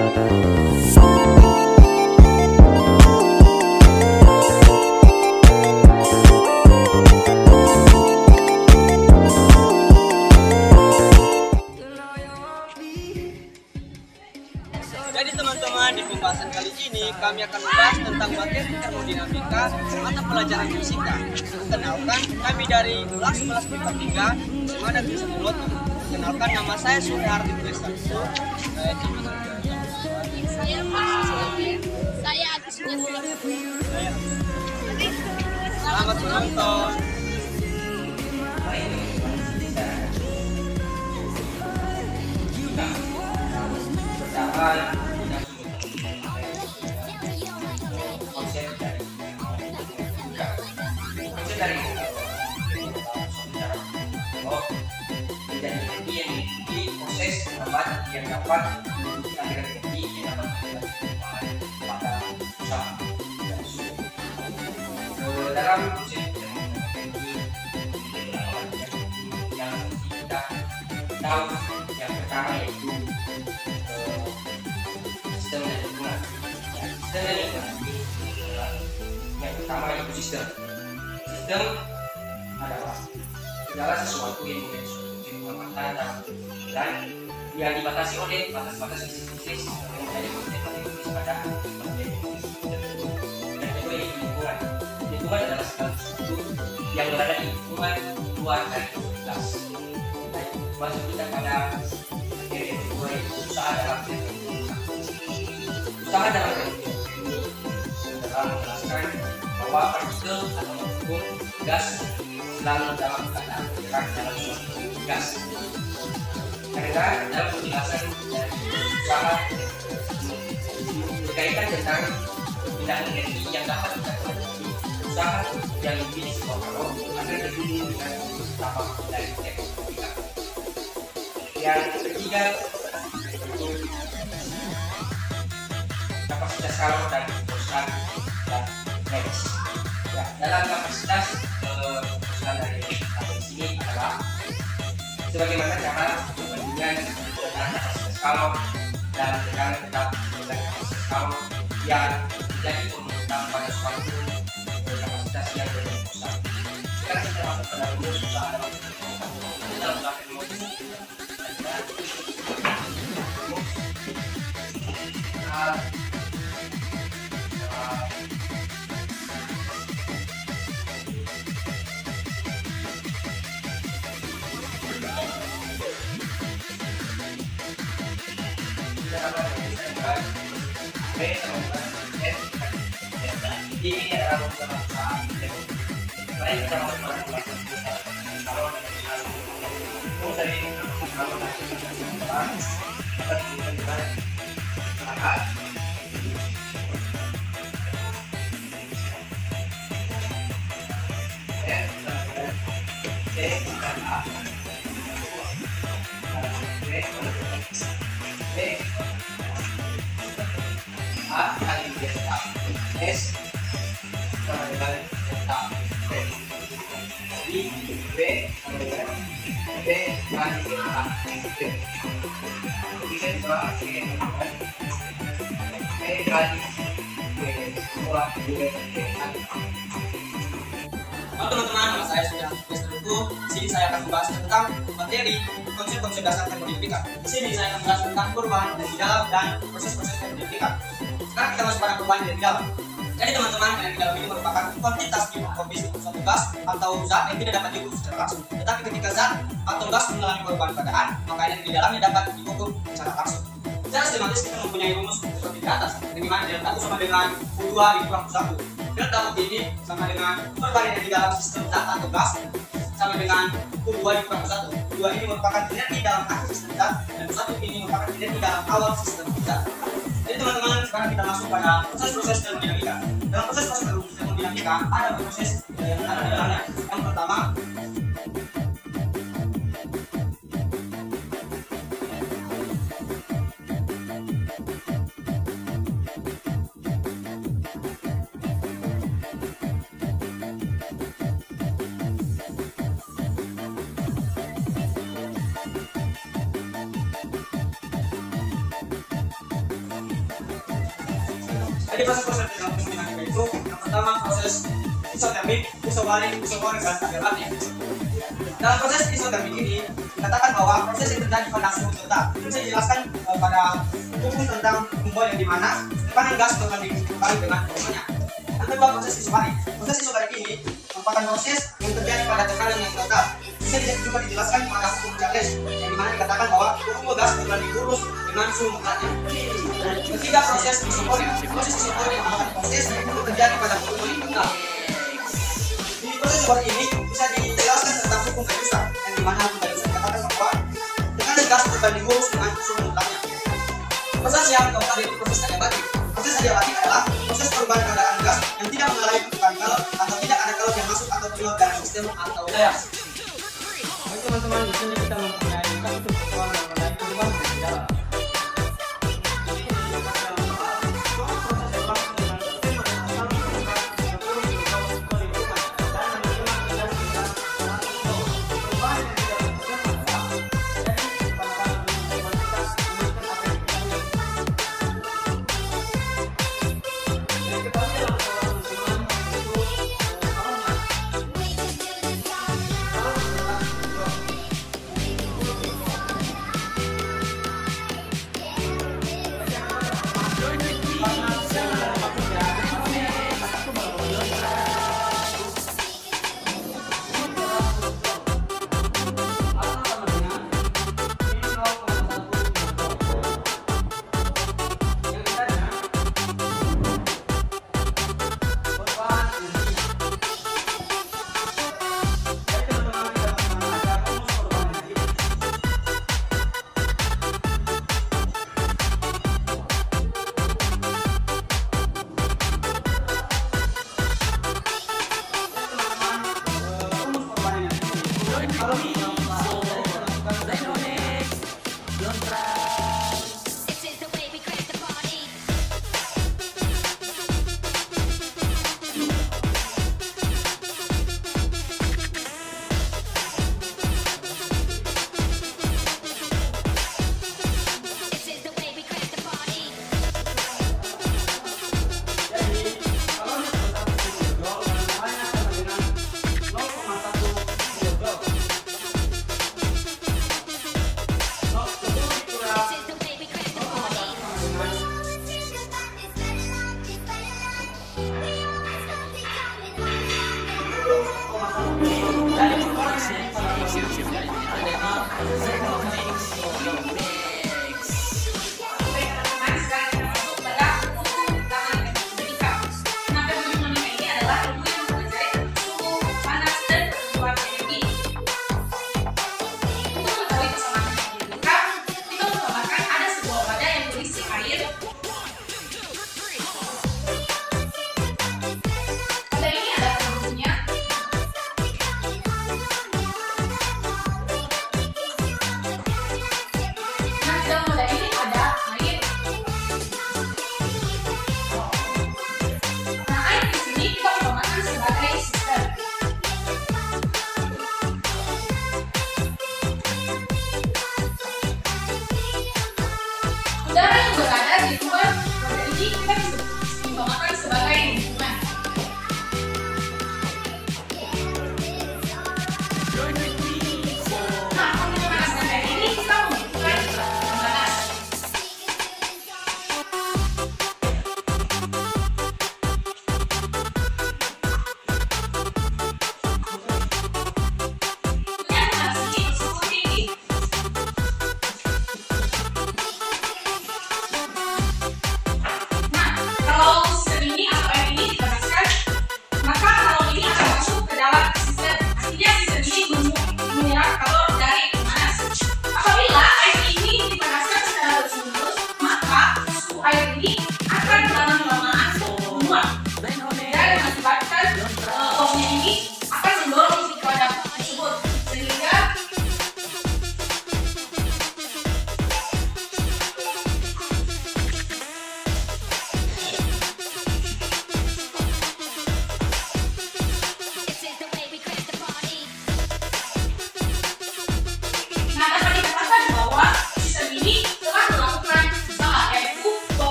Jadi teman-teman, di pembahasan kali ini kami akan membahas tentang materi termodinamika mata pelajaran fisika. Kenalkan, kami dari kelas MIPA 3 SMA Negeri 1 Loto. Kenalkan, nama saya Suhardi Trisakso. Saya Agus Nyatri. Selamat menonton. Konsep dari menjadi energi yang dimiliki proses lambat yang dapat menunjukkan energi yang dapat dilakukan pada usaha dan suhu. Dalam konsep energi yang kita tahu, yang pertama yaitu sistem dan lingkungan. Sistem dan lingkungan yang pertama yaitu sistem. Sistem adalah segala sesuatu yang dan yang dibatasi oleh batas-batas fisik yang menjadi konsep akademis pada dan kedua yaitu lingkungan. Lingkungan adalah segala sesuatu yang berada di lingkungan luar dari kelas. Masuk kita pada materi kedua yaitu usaha dalam usaha dalam ini adalah menjelaskan bahwa partikel atau molekul gas selalu dalam keadaan bergerak dalam suatu gas. Karena dalam penjelasan dari usaha berkaitan tentang perpindahan energi yang dapat dilakukan dari usaha yang dimiliki sebuah kalor akan terhubung dengan dampak dari teknologi. Yang ketiga yaitu kapasitas kalor dan perusahaan dan medis. Ya, dalam kapasitas perusahaan dari di sini adalah sebagaimana cara perbandingan dengan kapasitas kalor dan tekanan tetap dengan kapasitas kalor yang menjadi pemenuhan pada suatu kapasitas yang berbeda. Sekarang kita masuk pada rumus usaha dalam teknologi. Ini adalah usaha baik kita melakukan kalau dari kalau A kali delta S sama dengan delta B. Jadi B sama dengan B kali delta B. Bisa juga dengan B kali B kuat dengan B kali. Halo teman-teman, nama saya sudah Itu. Di sini saya akan membahas tentang materi konsep-konsep dasar termodinamika. Di sini saya akan membahas tentang perubahan energi dalam dan proses-proses termodinamika. Sekarang kita masuk pada perubahan energi dalam. Jadi teman-teman, energi dalam ini merupakan kuantitas mikroskopis suatu gas atau zat yang tidak dapat diukur secara langsung. Tetapi ketika zat atau gas mengalami perubahan keadaan, maka energi dalamnya dapat diukur secara langsung. Secara sistematis kita mempunyai rumus seperti di atas, di mana delta U sama dengan U2 dikurang U1. Delta U ini sama dengan perubahan energi dalam sistem zat atau gas sama dengan U2 dikurang U1. U2 ini merupakan energi dalam akhir sistem zat dan U1 ini merupakan energi dalam awal sistem zat. Jadi teman-teman, sekarang kita masuk pada proses-proses termodinamika. Dalam proses-proses termodinamika ada proses yang ada di dalamnya. Yang pertama, Jadi proses-proses dalam termodinamika itu yang pertama proses isotermik, isobarik, isogoreng, dan tabelasi. Dalam proses isotermik ini dikatakan bahwa proses yang terjadi pada suhu tetap. Itu saya jelaskan pada hukum tentang kumpul yang dimana tekanan gas berbanding dengan volumenya. Yang kedua proses isobarik. Proses isobarik ini merupakan proses yang terjadi pada tekanan yang tetap. Bisa juga dijelaskan pada hukum Charles yang dimana dikatakan bahwa volume gas berbanding lurus dengan suhu mukanya. Ketiga proses isogoreng. Proses isogoreng merupakan proses yang terjadi pada volume yang tetap. Di proses isogoreng ini bisa dijelaskan tentang hukum Gauss yang dimana hukum Gauss dikatakan bahwa tekanan gas berbanding lurus dengan suhu mutlaknya. Proses yang keempat yaitu proses adiabatik. Proses adiabatik adalah proses perubahan keadaan gas yang tidak mengalami pertukaran kalor atau tidak ada kalor yang masuk atau keluar dari sistem atau wilayah. Baik teman-teman, di sini kita mempunyai satu persoalan mengenai perubahan di dalam.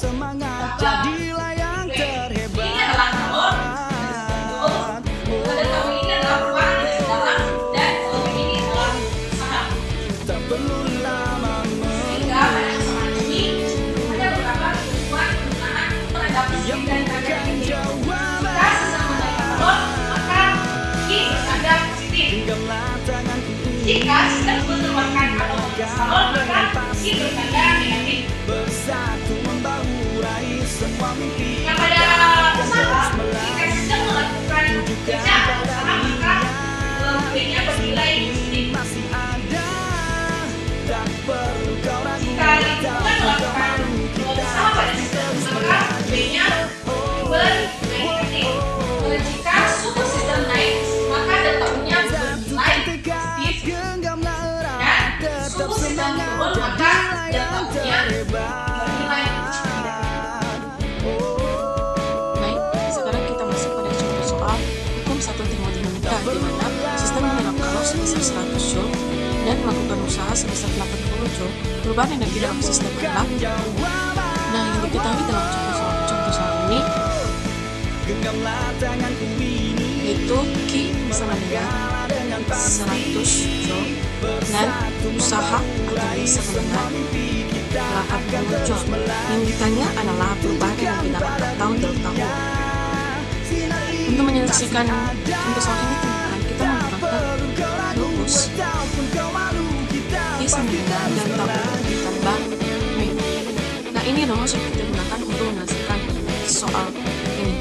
semangat, jadilah yang terhebat. Ini adalah kalor. Delta U ini adalah perubahan energi dalam dan ini adalah usaha. Tak perlu lama Sehingga pada persamaan ini ada beberapa ketentuan penggunaan terhadap listrik dan tenaga energi. Jika sistem menggunakan kalor, maka Q bertanda positif. genggamlah tanganku Jika sistem mengeluarkan atau mengeluarkan kalor, maka Q bertanda negatif. bersatu membahu raih semua mimpi. Yang pada usaha, jika sistem melakukan kerja usaha, maka B-nya bernilai positif. Masih ada, tak perlu kau ragu. Jika lingkungan melakukan usaha pada sistem, maka B-nya bernegatif. Jika suhu sistem naik, maka delta U-nya bernilai positif. Genggamlah erat, Dan suhu sistem turun, maka delta U-nya bernilai Baik, sekarang kita masuk pada contoh soal hukum satu termodinamika di mana sistem menyerap kalor sebesar 100 Joule dan melakukan usaha sebesar 80 Joule. Perubahan energi dalam sistem adalah. Nah, yang diketahui dalam contoh soal ini genggamlah tanganku ini. yaitu Q sama dengan 100 Joule dan usaha atau B sama dengan 80 Joule. Yang ditanya adalah perubahan energi dalam atau delta U. Untuk menyelesaikan contoh soal ini, teman-teman, kita menggunakan rumus I sama dengan delta U ditambah V. Nah, ini rumus yang kita gunakan untuk menyelesaikan soal ini.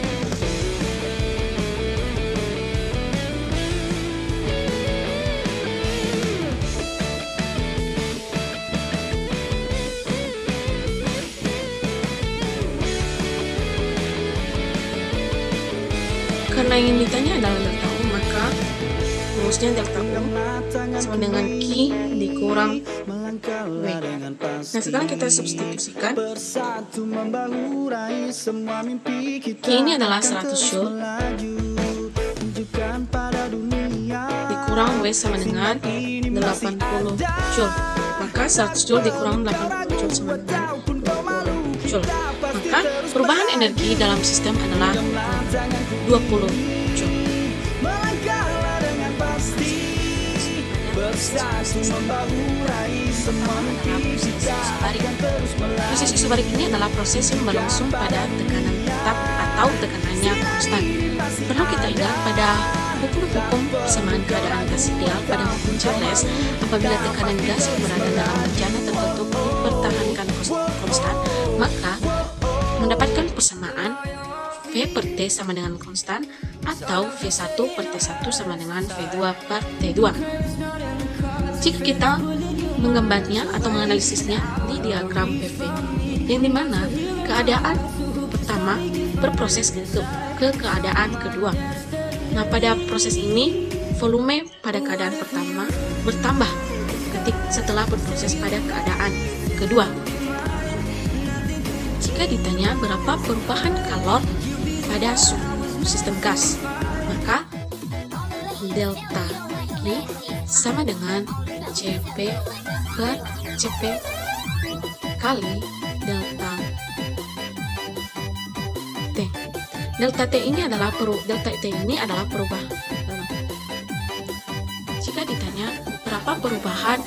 Karena yang ditanya adalah delta U, maka rumusnya delta U sama dengan Q dikurang V. Nah, sekarang kita substitusikan. Bersatu membahu raih semua mimpi kita. Q ini adalah 100 Joule Tunjukkan pada dunia dikurang V sama dengan 80 Joule. Maka 100 Joule dikurang 80 Joule sama dengan 20 Joule. Maka perubahan energi dalam sistem adalah 20 Joule. melangkahlah dengan pasti, bersatu membahu raih semua mimpi kita akan terus melaju. Proses isu balik ini adalah proses yang berlangsung pada tekanan tetap atau tekanannya konstan. Perlu kita ingat pada hukum persamaan keadaan gas ideal pada hukum Charles, apabila tekanan gas yang berada dalam bejana tertutup dipertahankan konstan, maka mendapatkan persamaan V per T sama dengan konstan atau V1 per T1 sama dengan V2 per T2. Jika kita menggambarnya atau menganalisisnya di diagram PV, yang dimana keadaan pertama berproses ke keadaan kedua. Nah, pada proses ini volume pada keadaan pertama bertambah setelah berproses pada keadaan kedua. Jika ditanya berapa perubahan kalor pada suhu sistem gas, maka delta Q sama dengan Cp per Cp kali delta T. Delta T ini adalah perubahan. Jika ditanya berapa perubahan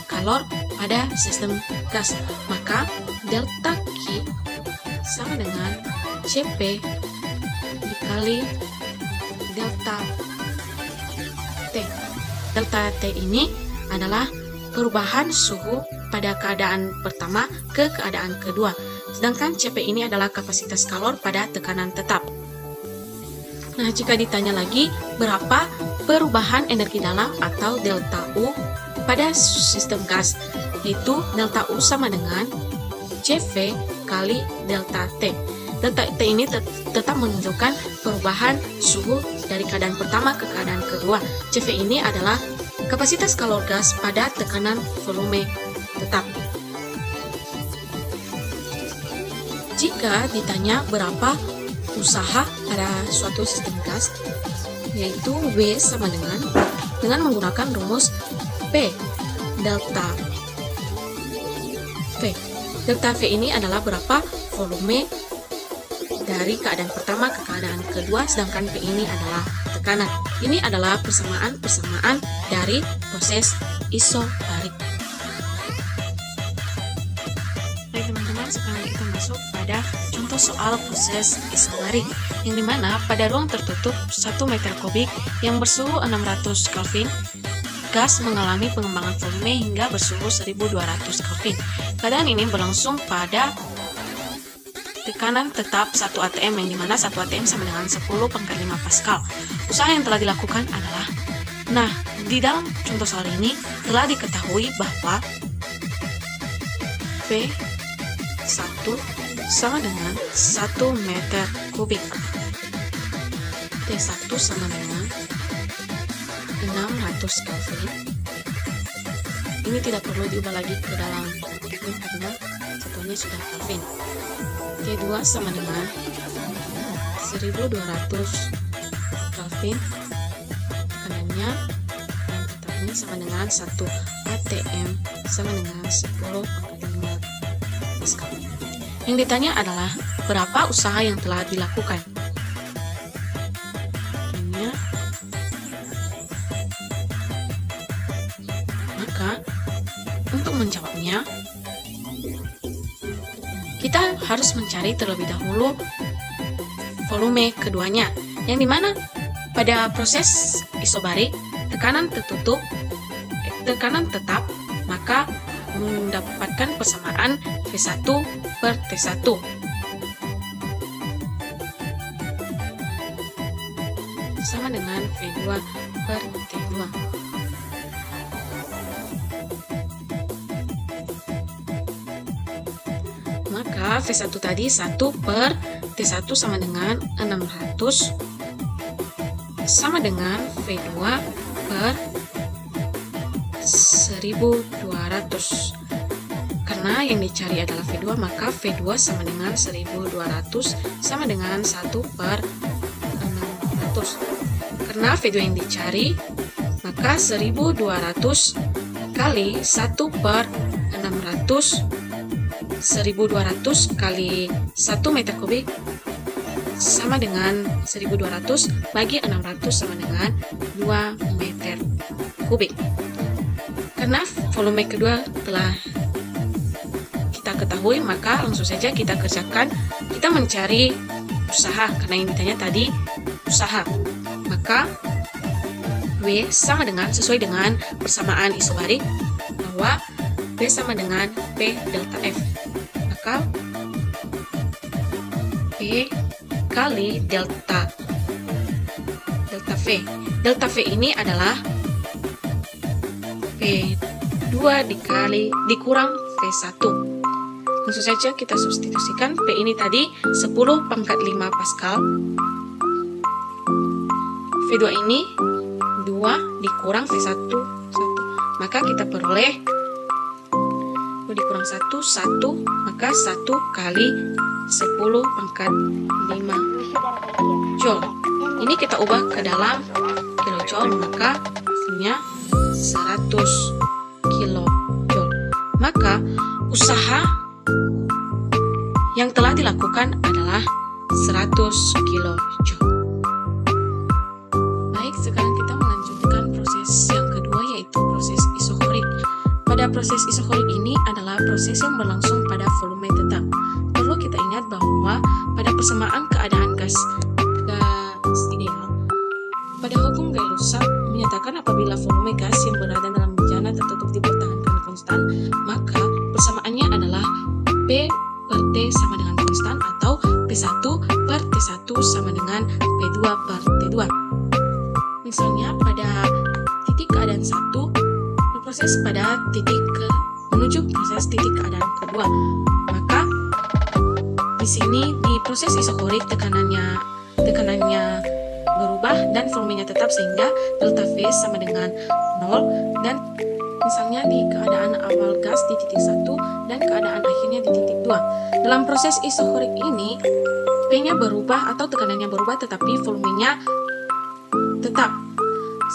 kalor pada sistem gas, maka delta Q sama dengan Cp dikali delta T. Delta T ini adalah perubahan suhu pada keadaan pertama ke keadaan kedua, sedangkan Cp ini adalah kapasitas kalor pada tekanan tetap. Nah, jika ditanya lagi berapa perubahan energi dalam atau delta U pada sistem gas, yaitu delta U sama dengan Cv kali delta T. Delta T ini tetap menunjukkan perubahan suhu dari keadaan pertama ke keadaan kedua. Cv ini adalah kapasitas kalor gas pada tekanan volume tetap. Jika ditanya berapa usaha pada suatu sistem gas, yaitu W sama dengan menggunakan rumus P delta V. Delta V ini adalah berapa volume dari keadaan pertama ke keadaan kedua, sedangkan P ini adalah tekanan. Ini adalah persamaan dari proses isobarik. Baik teman-teman, sekarang kita masuk pada contoh soal proses isobarik, yang dimana pada ruang tertutup 1 meter kubik yang bersuhu 600 Kelvin, gas mengalami pengembangan volume hingga bersuhu 1200 Kelvin. Keadaan ini berlangsung pada tekanan tetap 1 atm, yang dimana 1 atm sama dengan 10⁵ Pascal. Usaha yang telah dilakukan adalah, nah, di dalam contoh soal ini telah diketahui bahwa P1 sama dengan 1 meter kubik, T1 sama dengan 600 Kelvin. Ini tidak perlu diubah lagi ke dalam Kelvin karena satuannya sudah Kelvin. T2 sama dengan 1200 Kelvin, tekanannya dan tetapnya sama dengan 1 atm sama dengan 10⁵ Pascal. Yang ditanya adalah berapa usaha yang telah dilakukan. Maka untuk menjawabnya, kita harus mencari terlebih dahulu volume keduanya, yang dimana pada proses isobarik tekanan tetap, maka mendapatkan persamaan V1 per T1 sama dengan V2 per T2. Maka V1 tadi 1 per T1 sama dengan 600 sama dengan V2 per 1200. Karena yang dicari adalah V2, maka V2 sama dengan 1200 sama dengan 1 per 600. Karena V2 yang dicari, maka 1200 kali 1 per 600, 1200 kali 1 meter kubik sama dengan 1200 bagi 600 sama dengan 2 meter kubik. Karena volume kedua telah kita ketahui, maka langsung saja kita kerjakan. Kita mencari usaha, karena yang ditanya tadi usaha. Maka W sama dengan, sesuai dengan persamaan isobarik, bahwa W sama dengan P delta F. Maka P kali delta V. Delta V ini adalah P2 dikurang V1. Langsung saja kita substitusikan. P ini tadi 10⁵ Pascal. V2 ini 2 dikurang V1 1. Maka kita peroleh 2 dikurang 1 maka 1 kali 10⁵ Joule. Ini kita ubah ke dalam kilojoule, maka hasilnya 100 kilojoule. Maka usaha yang telah dilakukan adalah 100 kilojoule. Baik, sekarang kita melanjutkan proses yang kedua, yaitu proses isokorik. Pada proses isokorik ini adalah proses yang berlangsung pada volume tetap. Perlu kita ingat bahwa pada persamaan keadaan gas ideal, pada hukum Gay-Lussac menyatakan apabila volume gas yang berada dalam bejana tertutup dipertahankan konstan, maka persamaannya adalah P per T sama dengan konstan, atau P1 per T1 sama dengan P2 per T2. Misalnya pada titik keadaan 1 berproses pada menuju proses titik keadaan kedua. Maka di sini di proses isokorik tekanannya berubah dan volumenya tetap, sehingga delta V sama dengan 0, dan misalnya di keadaan awal gas di titik 1 dan keadaan akhirnya di titik 2. Dalam proses isokorik ini P-nya berubah atau tekanannya berubah, tetapi volumenya tetap,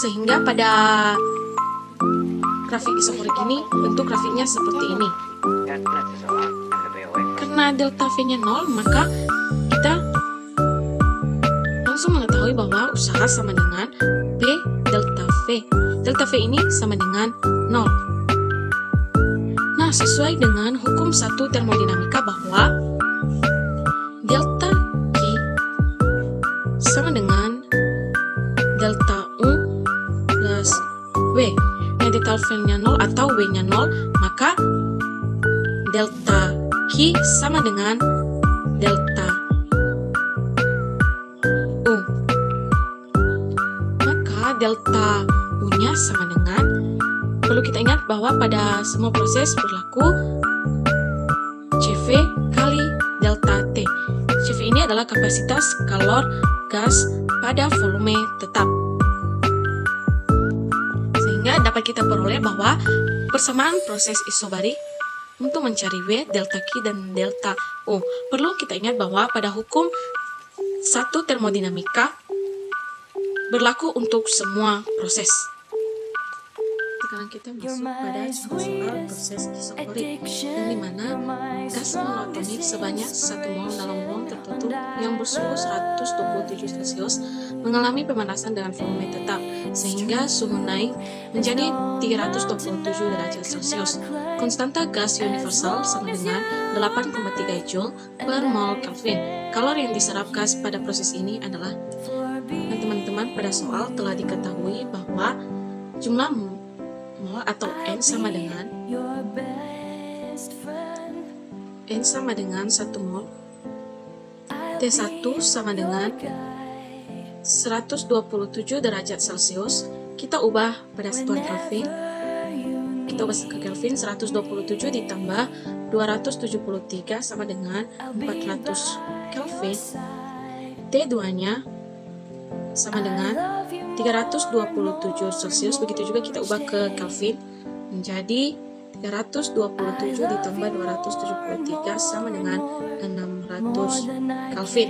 sehingga pada grafik isokorik ini bentuk grafiknya seperti ini. karena delta V-nya 0, maka kita langsung mengetahui bahwa usaha sama dengan P delta V. Delta V ini sama dengan 0. Nah, sesuai dengan hukum 1 termodinamika bahwa delta Q sama dengan delta U plus W. Yang delta V-nya 0 atau W-nya 0, maka delta Q sama dengan delta U. Maka delta U-nya sama dengan, perlu kita ingat bahwa pada semua proses berlaku CV kali delta T. CV ini adalah kapasitas kalor gas pada volume tetap. Sehingga dapat kita peroleh bahwa persamaan proses isobarik untuk mencari W, delta Q, dan delta U. Perlu kita ingat bahwa pada hukum 1 termodinamika berlaku untuk semua proses. Sekarang kita masuk pada soal proses isobarik, yang dimana gas monoatonik sebanyak 1 mol dalam ruang tertutup yang bersuhu 127 Celcius mengalami pemanasan dengan volume tetap, sehingga suhu naik menjadi 327 derajat Celcius. Konstanta gas universal sama dengan 8,3 Joule per mol Kelvin. Kalor yang diserap gas pada proses ini adalah, teman-teman, pada soal telah diketahui bahwa jumlah mol atau N sama dengan 1 mol, T1 sama dengan 127 derajat Celcius. Kita ubah pada satuan Kelvin. Kita ubah ke Kelvin, 127 ditambah 273 sama dengan 400 Kelvin. T2-nya sama dengan 327 Celcius. Begitu juga kita ubah ke Kelvin menjadi 327 ditambah 273 sama dengan 600 Kelvin.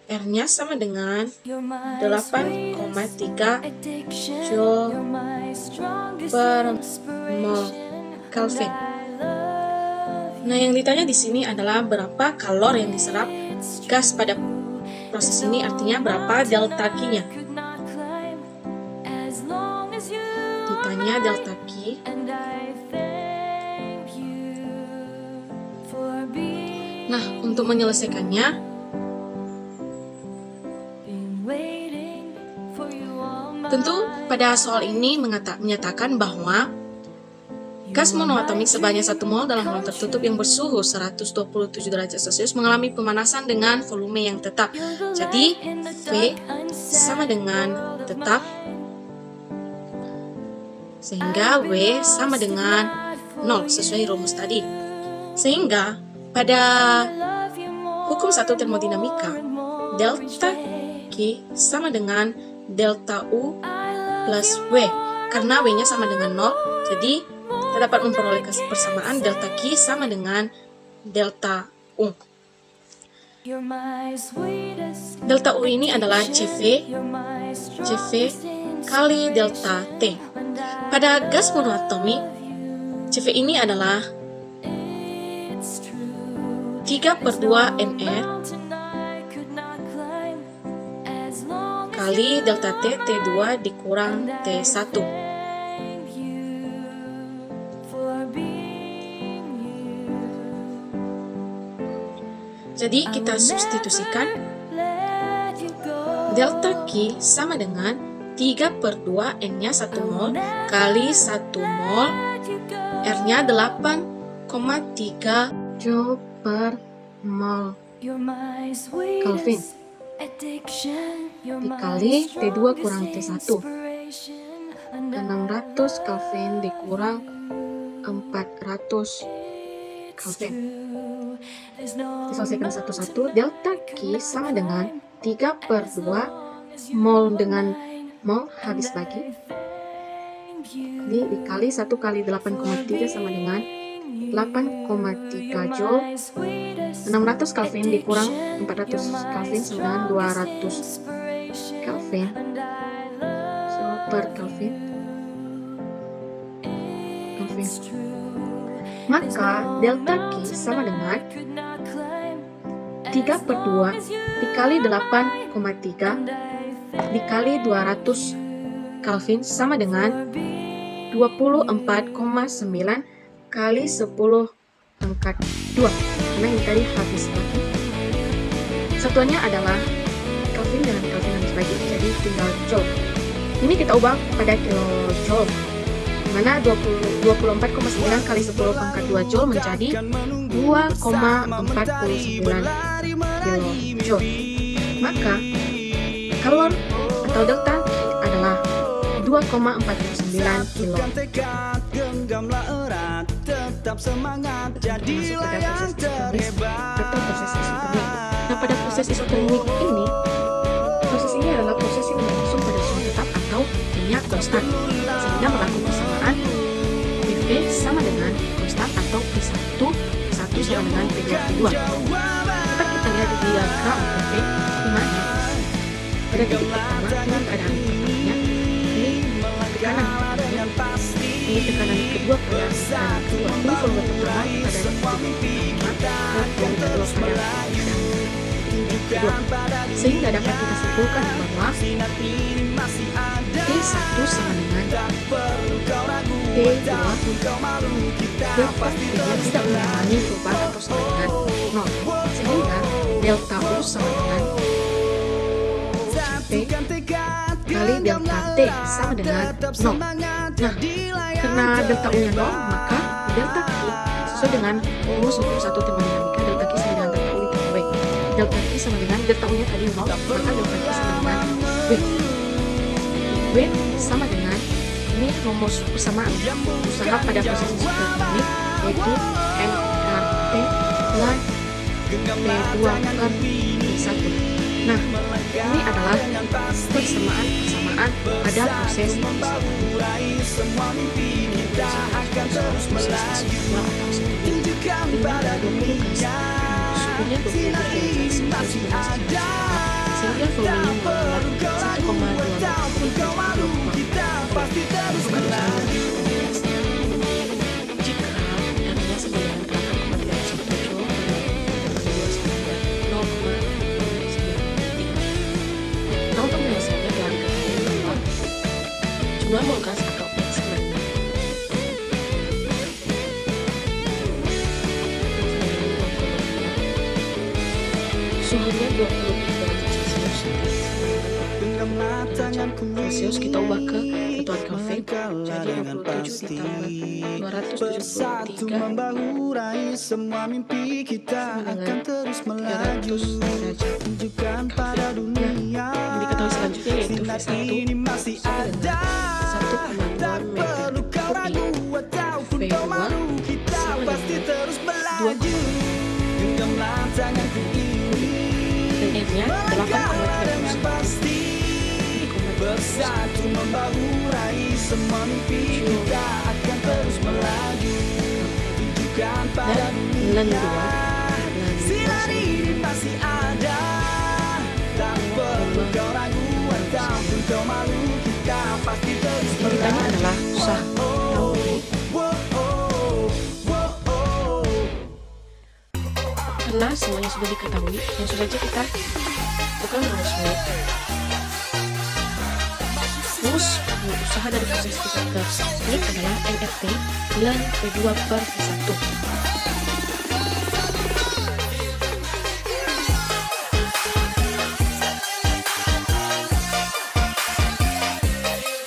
R-nya sama dengan 8,3 Joule per mol Kelvin. Nah, yang ditanya di sini adalah berapa kalor yang diserap gas pada proses ini, artinya berapa delta Q-nya. Ditanya delta Q. Nah, untuk menyelesaikannya, tentu pada soal ini menyatakan bahwa gas monoatomik sebanyak 1 mol dalam ruang tertutup yang bersuhu 127 derajat Celcius mengalami pemanasan dengan volume yang tetap. Jadi, V sama dengan tetap, sehingga W sama dengan 0 sesuai rumus tadi. Sehingga pada hukum 1 termodinamika, delta Q sama dengan delta U plus W. Karena W-nya sama dengan 0, jadi kita dapat memperoleh persamaan delta Q sama dengan delta U. Delta U ini adalah CV kali delta T. Pada gas monoatomik, CV ini adalah 3/2 Nr kali delta T, T2 dikurang T1. Jadi kita substitusikan delta Q sama dengan 3/2 N-nya 1 mol kali 1 mol, R-nya 8,3 Joule per mol Kelvin dikali T2 kurang T1. 600 Kelvin dikurang 400 Kelvin. Diselesaikan satu-satu. Delta Q sama dengan 3/2 mol dengan mol habis bagi. Jadi dikali 1 kali 8,3 sama dengan 8,3 Joule. 600 Kelvin dikurang 400 Kelvin sama dengan 200 Kelvin. Per Kelvin. Maka delta Q sama dengan 3/2 dikali 8,3 dikali 200 Kelvin sama dengan 24,9 kali 10 pangkat 2. Karena ini tadi habis bagi. Satuannya adalah Kelvin dengan Kelvin habis bagi, jadi tinggal joule. Ini kita ubah pada kilojoule, dimana 24,9 kali 10 pangkat 2 joule menjadi 2,49 kilojoule. Maka kalor atau delta Q adalah 2,49 kilo. Masuk pada proses isotermik atau proses isotermik. Nah, pada proses isotermik ini, proses ini adalah proses yang berlangsung pada suhu tetap atau minyak konstan, sehingga berlaku persamaan PV sama dengan konstan atau P1 sama dengan P2. Kita lihat di diagram PV, di mana pada titik pertama ini keadaan pertamanya, ini tekanan kedua pada tekanan kedua. Ini volume pertama pada titik pertama dan volume kedua pada titik kedua, sehingga dapat kita simpulkan bahwa P1 sama dengan P2. Delta P-nya tidak mengalami perubahan atau sama dengan 0, sehingga delta U sama dengan P kali delta T sama dengan 0. Nah, karena delta U nya 0, maka delta Q sesuai dengan rumus hukum 1 termodinamika, delta Q sama dengan delta U ditambah W. Delta Q sama dengan delta U nya tadi 0, maka delta Q sama dengan W. W sama dengan, ini rumus persamaan usaha pada proses isotermik, yaitu nRT dan P2 per P1. Nah, ini adalah persamaan pada proses isotermik. Ini ada 20 gas, suhunya 20 derajat Celcius, sehingga volumenya adalah 1,2 jika R-nya sebanyak 8,37 joule pada 0,93. Nah, untuk menyelesaikannya telah diketahui bahwa jumlah mol gas atau X sebenarnya suhunya 20 derajat Celcius, kita ubah ke satuan Kelvin, jadi 27 ditambah 273 sama dengan 300 derajat Kelvin. Nah, yang diketahui selanjutnya yaitu V1 sama dengan 1,2 meter kubi, V2 sama dengan 2 dan N-nya 8,39. Bersatu membahurai semua mimpi kita akan terus melaju, tunjukkan pada dunia sinar ini masih ada, tak perlu kau ragu ataupun kau malu, kita pasti terus melaju. Yang ditanya adalah sah atau tidak. Karena semuanya sudah diketahui, langsung saja kita bukan rumus rumus usaha dari proses isotermik adalah nRT bulan P2 per P1.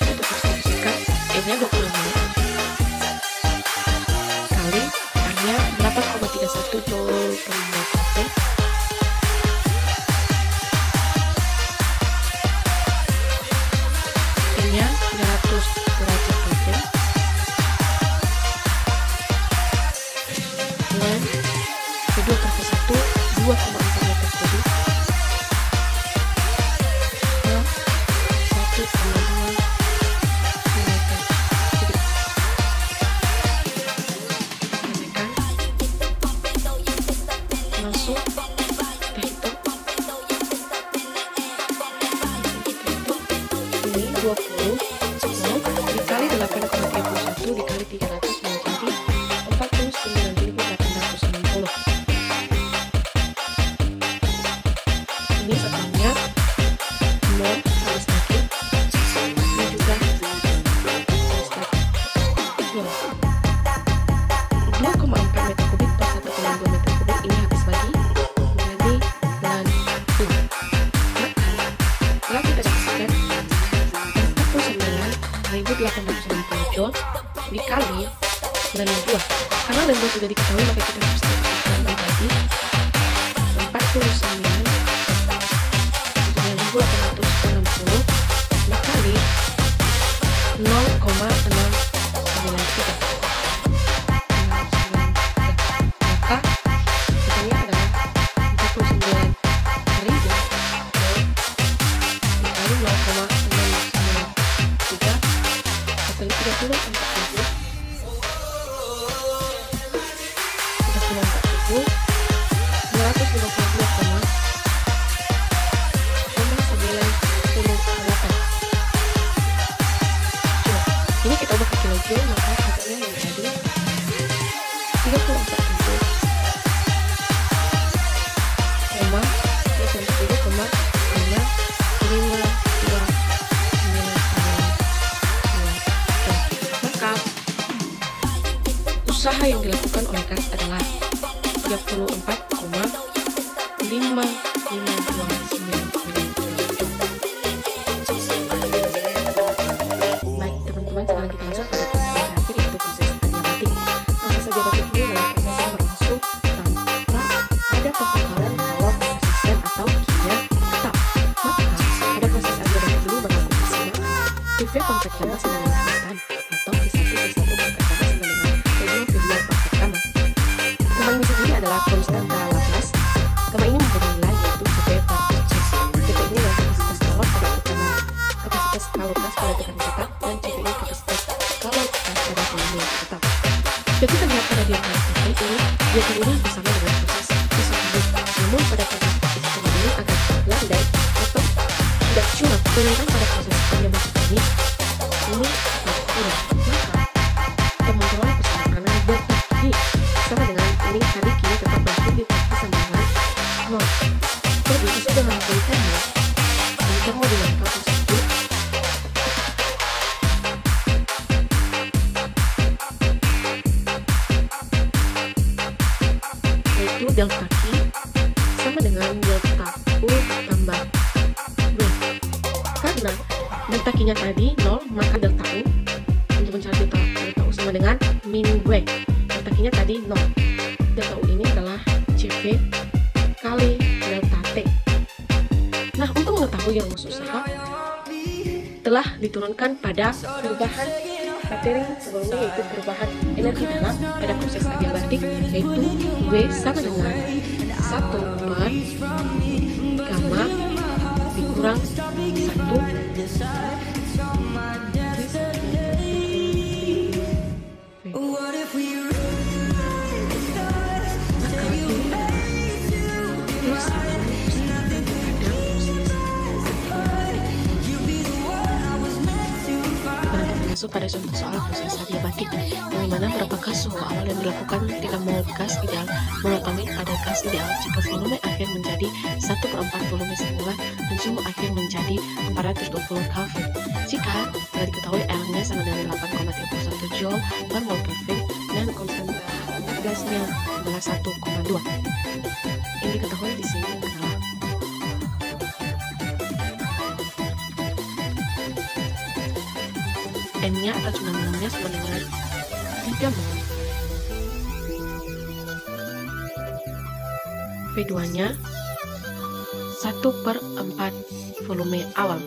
Untuk sertifikat N-nya 20 menit kali R-nya 8,31 joule per meter. N-nya 300 derajat Kelvin dan P2 per P1 2,4 meter kubi dan 1,2 meter kubi. Langsung kita hitung. Ini 20 dikali 8,31 dikali 300 menjadi 49 860 joule dikali 92. Karena lambda sudah diketahui, maka kita harus tambahkan menjadi 49.860 dikali 0,693. Maka hasilnya adalah 49.000 dikali 0,693 hasilnya 34.998. Ini kita ubah ke kilojoule, maka hasilnya menjadi 34,552. Maka usaha yang dilakukan oleh KAS adalah 34,552. Baik teman-teman, sekarang kita masuk pada proses terakhir, yaitu proses adiabatik. Proses adiabatik ini adalah proses yang berlangsung tanpa ada pembakaran kalor resisten atau kimia tetap. Maka pada proses adiabatik dulu berlaku bersama PV pangkat gamma sama dengan konstan, atau P1 pangkat gamma sama dengan P2 pangkat gamma. Gamma ini sendiri adalah konstanta Laplace. Gamma ini mempunyai nilai yaitu Cp per C. Cp ini adalah kapasitas kalor pada tekanan, kapasitas kalor gas pada tekanan tetap, dan Cp ini kapasitas kalor gas pada volume tetap. Jika kita lihat pada diagram ini bersama dengan proses isotonik. Namun pada proses isotonik ini agak landai atau tidak curam, sedangkan pada proses adiabatik ini agak kurang. Maka kita memperoleh persamaan delta G sama dengan ini tadi kini tetap berarti delta sama dengan 0. Jadi sesuai dengan kualitasnya, kita mau dilakukan tersebut yaitu delta Q sama dengan delta U tambah W. Karena delta Q nya tadi 0, maka delta U untuk mencari delta U sama dengan min W. Delta Q nya tadi 0. Delta U ini adalah Cv kali delta T. Nah, untuk mengetahui rumus usaha telah diturunkan pada perubahan materi sebelumnya, yaitu perubahan energi dalam pada proses adiabatik, yaitu W sama dengan 1 per gamma dikurang 1 masuk pada contoh soal proses adiabatik, yang dimana berapakah suhu awal yang dilakukan ketika mol gas ideal mengatomik pada gas ideal jika volume akhir menjadi 1/4 volume semula dan suhu akhir menjadi 420 Kelvin. Jika telah diketahui R-nya sama dengan 8,31 joule per mol Kelvin dan konstanta gasnya adalah 1,2. Yang diketahui di sini adalah N-nya atau jumlah sama dengan 3 mol. P2-nya 1/4 volume awal.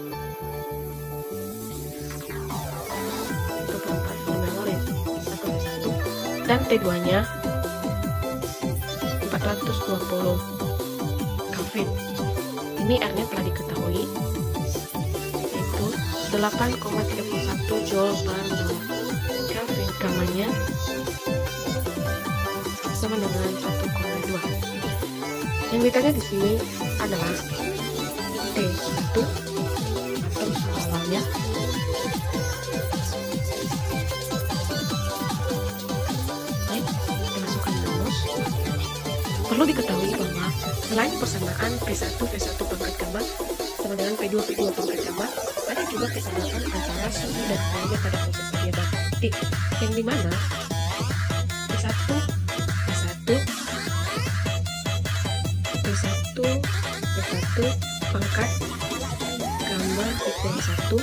1/4 volume awal ya, 1/1. Dan T2-nya 420 Kelvin. Ini R-nya telah diketahui, 8,31 joule per mol Kelvin. Gamanya sama dengan 1,2. Yang ditanya di sini adalah T1 atau suhu awalnya. Baik, kita masukkan rumus. Perlu diketahui bahwa selain persamaan P1 pangkat gamma sama dengan P2 pangkat gamma, ada juga kesamaan antara suhu dan tenaga pada proses adiabatik, yang dimana P1 pangkat gamma equal 1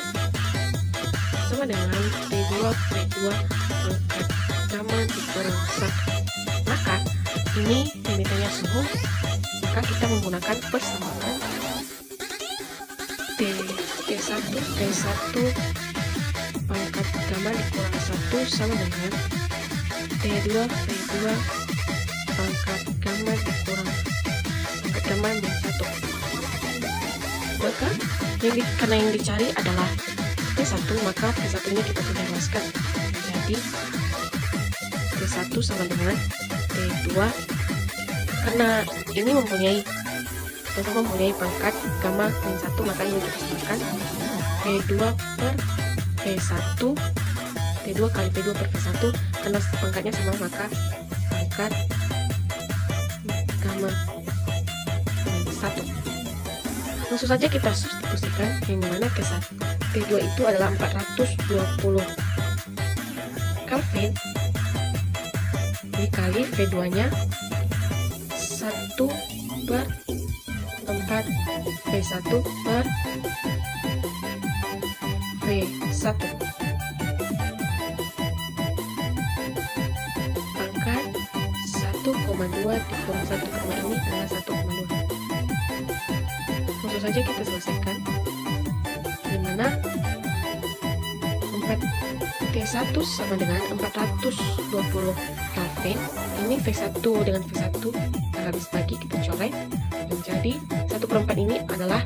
sama dengan T2 V2 pangkat gamma dikurang 1. Maka ini pemintanya suhu, maka kita menggunakan persamaan T1 pangkat gamma dikurang 1 sama dengan T2 V2 pangkat gamma dikurang pangkat gamma min 1. Maka karena yang dicari adalah T1, maka T1 nya kita sudah jelaskan. Jadi T1 sama dengan T2, karena ini mempunyai pangkat gamma min 1, maka ini kita samakan T2 per P1, T2 kali P2 per P1, karena pangkatnya sama maka pangkat gamma min 1. Langsung saja kita substitusikan, yang dimana T2 itu adalah 420 Kelvin dikali V2 nya 1 per 4 V1 per V1 pangkat 1,2 dikurang 1, ini adalah 1,2. Langsung saja kita selesaikan, dimana 4T1 sama dengan 420 Kelvin. Ini V1 dengan V1 kita habis bagi, kita coret menjadi 1/4. Ini adalah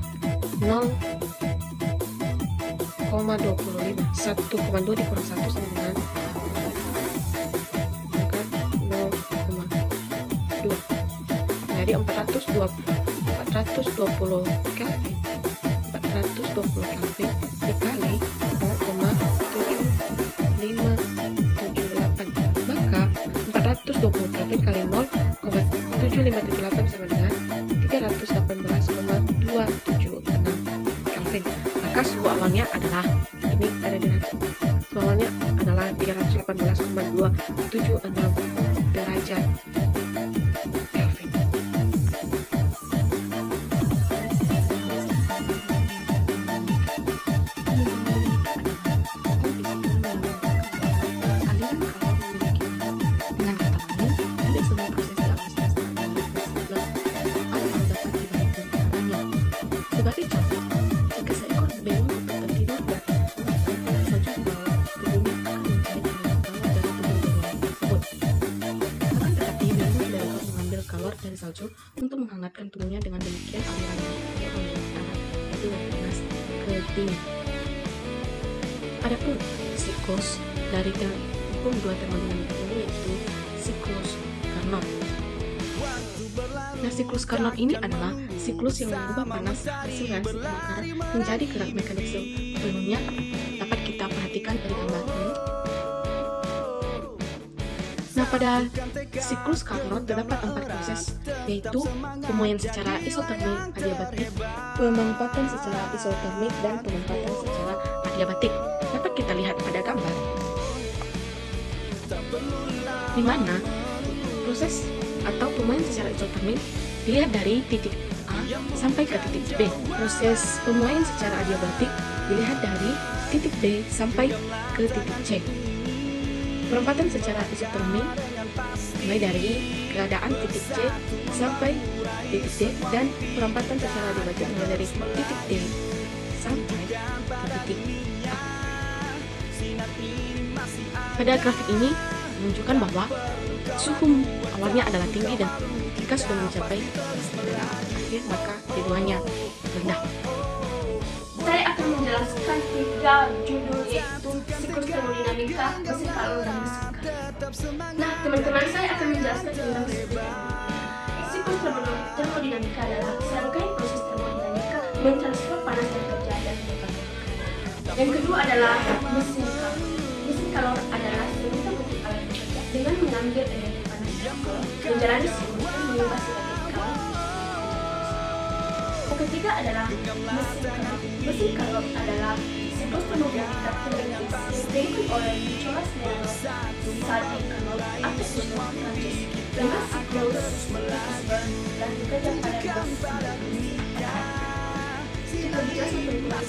0,25. 1,2 dikurang 1 sama dengan maka 0,2. Jadi 420 Kelvin dikali 0,7578, maka 420 Kelvin kali 0,7578 sama dengan 318,276 Kelvin. Maka suhu awalnya adalah ini ada di suhu awalnya adalah 318,276 derajat Kelvin. Dari salju untuk menghangatkan tubuhnya, dengan demikian alirannya itu panas ke dingin. Adapun siklus dari hukum dua termodinamika ini yaitu siklus Carnot. Nah, siklus Carnot ini adalah siklus yang mengubah panas hasil reaksi pembakaran menjadi gerak mekanik sepenuhnya. Dapat kita perhatikan dari gambar ini. Nah, pada siklus Carnot terdapat 4 proses, yaitu pemuaian secara isotermik adiabatik, pemanfaatan secara isotermik, dan pemanfaatan secara adiabatik. Dapat kita lihat pada gambar, di mana proses atau pemuaian secara isotermik dilihat dari titik A sampai ke titik B. Proses pemuaian secara adiabatik dilihat dari titik B sampai ke titik C. Perempatan secara isotermik mulai dari keadaan titik C sampai titik D, dan perempatan secara adiabatik mulai dari titik D sampai ke titik A. Pada grafik ini menunjukkan bahwa suhu awalnya adalah tinggi, dan jika sudah mencapai akhir maka keduanya rendah. Saya akan menjelaskan 3 judul, yaitu siklus termodinamika, mesin kalor, dan mesin gas. Nah, teman-teman, saya akan menjelaskan tentang siklus termodinamika adalah serangkaian proses termodinamika mentransfer panas dan kerja dan tekanan. Yang kedua adalah mesin kalor. Mesin kalor adalah sebutan untuk alat bekerja dengan mengambil energi panas dan menjalani siklus dan mengubah sebagai kalor. Yang ketiga adalah mesin kalor. Mesin kalor adalah siklus termodinamika dipimpin oleh Nicolas Menor, Sadi Carnot, atau Prancis, dengan siklus Carnot dan bekerja pada bab. Kita jelas memperkuat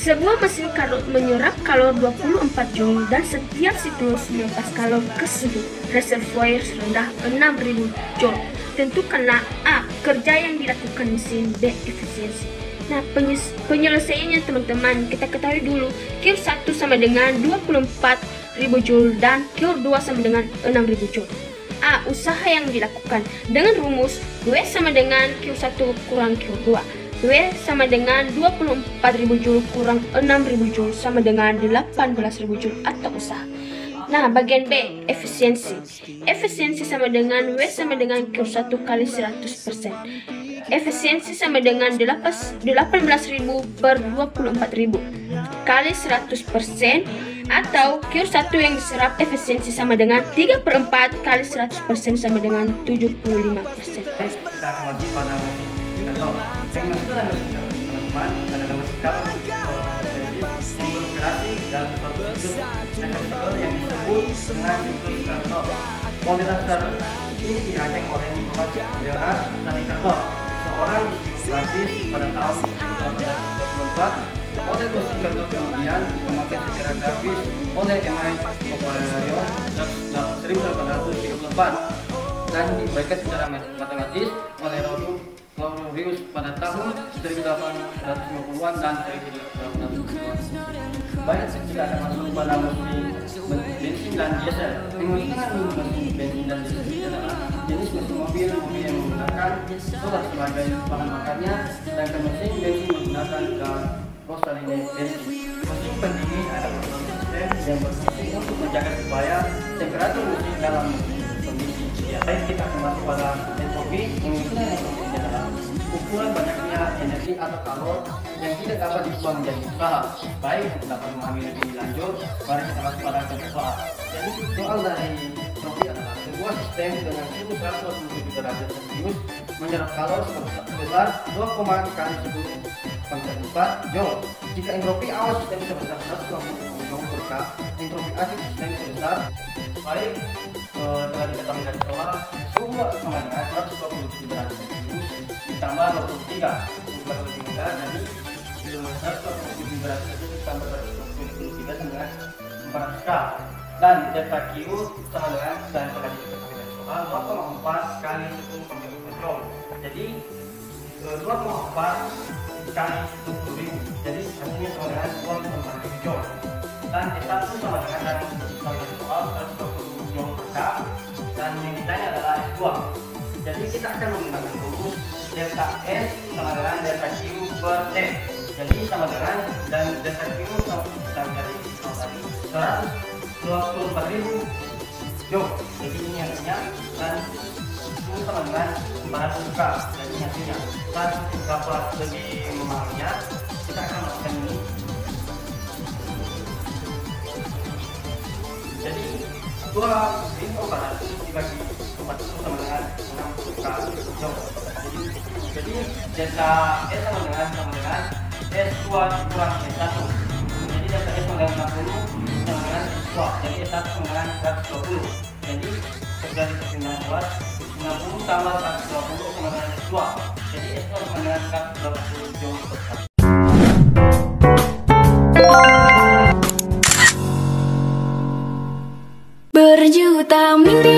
Sebuah mesin karot menyerap kalor 24 joule dan setiap siklus melepas kalor ke suhu reservoir rendah 6000 joule. Tentukanlah A. Kerja yang dilakukan mesin. B. Efisiensi. Nah, penyelesaiannya teman-teman, kita ketahui dulu Q1 sama dengan 24.000 joule dan Q2 sama dengan 6.000 joule. A. Usaha yang dilakukan dengan rumus W sama dengan Q1 kurang Q2. W sama dengan 24.000 joule kurang 6.000 joule sama dengan 18.000 joule atau usaha. Nah, bagian B, efisiensi. Efisiensi sama dengan W sama dengan Q1 kali 100%. Efisiensi sama dengan 18.000 per 24.000 kali 100% atau Q1 yang diserap efisiensi sama dengan 3/4 kali 100% sama dengan 75%. Kita akan wajib pada kantor. Segmen itu adalah teman-teman adalah sikap yang beroperasi dalam suatu siklus mekanikal yang disebut dengan siklus kantor. Moderator ini dirancang oleh Nicholas Leonard Stanislav, seorang psikologis pada tahun 1924. Model mesin kantor kemudian memakai secara grafis oleh M.I. Populario 1834 dan diuraikan secara matematis oleh Laurentius pada tahun 1850-an dan 1850-an. Baik, kita akan masuk pada mesin bensin dan diesel. Menggunakan mesin bensin dan diesel adalah jenis mesin mobil yang menggunakan solar sebagai bahan bakarnya, sedangkan mesin bensin menggunakan gas saline bensin. Mesin pendingin adalah sistem yang berfungsi untuk menjaga supaya temperatur mesin dalam kondisi ideal. Baik, kita akan masuk pada entropi. Menggunakan entropi adalah ukuran banyaknya energi atau kalor yang tidak dapat diubah menjadi usaha. Baik, untuk dapat memahami lebih lanjut, mari kita masuk pada contoh soal. Jadi soal dari entropi adalah sebuah sistem dengan suhu 127 derajat Celcius menyerap kalor sebesar 2, kali 10⁴ joule. Jika entropi awal sistem sebesar 120 joule per K, entropi akhir sistem sebesar baik telah diketahui dari soal suhu sama dengan 127 derajat Celcius ditambah 23 jadi 127 derajat Celcius ditambah 23 sama dengan 400 K, dan delta Q sama dengan dan telah diketahui dari soal 2,4 kali 10⁴ joule. Jadi 2,4 kali 10.000, jadi hasilnya sama dengan 2,4 joule. Dan S1 sama dengan tadi dari soal 120 joule per K, dan yang ditanya adalah S2. Jadi kita akan menggunakan rumus delta S sama dengan delta Q per T. Jadi sama dengan, dan delta Q sama dari tadi 124.000 joule. Jadi ini hasilnya, dan itu sama dengan 400 K. Jadi hasilnya. Dan dapat lebih memahaminya, kita akan melakukan ini. Jadi 2.400 dibagi 40 sama dengan 60 K joule. Jadi delta S sama dengan S2 kurang S1. Jadi delta S sama dengan 60 sama dengan S2. Jadi S1 sama dengan 120. Jadi sudah diperkirakan buat 60 tambah 120 sama dengan S2. Jadi S2 sama dengan 120 joule per K. Berjuta mimpi